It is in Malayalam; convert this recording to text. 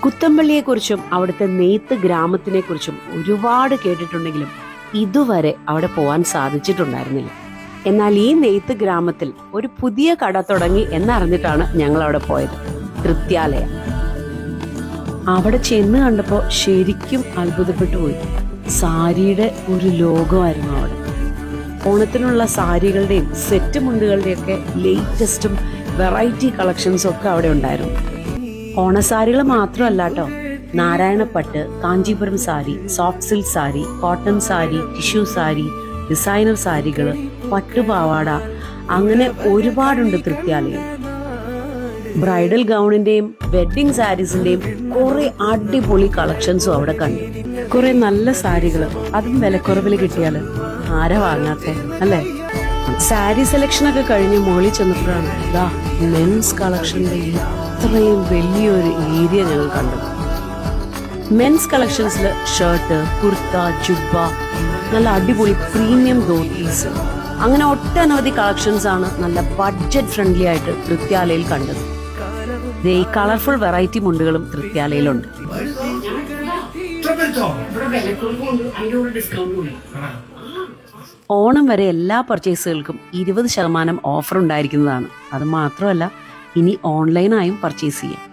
കുത്തമ്പള്ളിയെക്കുറിച്ചും അവിടുത്തെ നെയ്ത്ത് ഗ്രാമത്തിനെക്കുറിച്ചും ഒരുപാട് കേട്ടിട്ടുണ്ടെങ്കിലും ഇതുവരെ അവിടെ പോകാൻ സാധിച്ചിട്ടുണ്ടായിരുന്നില്ല. എന്നാൽ ഈ നെയ്ത്ത് ഗ്രാമത്തിൽ ഒരു പുതിയ കട തുടങ്ങി എന്നറിഞ്ഞിട്ടാണ് ഞങ്ങൾ അവിടെ പോയത്. തൃത്യാലയ. അവിടെ ചെന്ന് കണ്ടപ്പോൾ ശരിക്കും അത്ഭുതപ്പെട്ടു പോയി. സാരിയുടെ ഒരു ലോകമായിരുന്നു അവിടെ. ഓണത്തിനുള്ള സാരികളുടെയും സെറ്റ് മുണ്ടുകളുടെയും ഒക്കെ ലേറ്റസ്റ്റും വെറൈറ്റി കളക്ഷൻസും ഒക്കെ അവിടെ ഉണ്ടായിരുന്നു. ഓണസാരികൾ മാത്രമല്ല കേട്ടോ, നാരായണപ്പട്ട്, Kanchipuram sari, soft silk sari, cotton sari, tissue sari, designer സാരികൾ, പട്ടുപാവാട, അങ്ങനെ ഒരുപാടുണ്ട് തൃത്യാലയം. ബ്രൈഡൽ ഗൗണിന്റെയും വെഡ്ഡിങ് സാരീസിന്റെയും കുറെ അടിപൊളി കളക്ഷൻസും അവിടെ കണ്ടു. കുറെ നല്ല സാരികൾ, അതും വിലക്കുറവിൽ കിട്ടിയാൽ ആരാ വാങ്ങാത്തെ അല്ലേ? സാരി സെലക്ഷൻ ഒക്കെ കഴിഞ്ഞ് മുകളിൽ ചെന്നപ്പോഴാണ് മെൻസ് കളക്ഷന്റെ ഇത്രയും വലിയൊരു ഏരിയ ഞങ്ങൾ കണ്ടത്. മെൻസ് കളക്ഷൻസിൽ ഷർട്ട്, കുർത്ത, ജുബ്ബ, നല്ല അടിപൊളി പ്രീമിയം ധോത്തീസ്, അങ്ങനെ ഒട്ടനവധി കളക്ഷൻസ് ആണ് നല്ല ബഡ്ജറ്റ് ഫ്രണ്ട്ലി ആയിട്ട് തൃത്യാലയിൽ കണ്ടത്. ഈ കളർഫുൾ വെറൈറ്റി മുണ്ടുകളും തൃത്യാലയിലുണ്ട്. ഓണം വരെ എല്ലാ പർച്ചേസുകൾക്കും 20% ഓഫർ ഉണ്ടായിരിക്കുന്നതാണ്. അത് മാത്രമല്ല, ഇനി ഓൺലൈനായും പർച്ചേസ് ചെയ്യാം.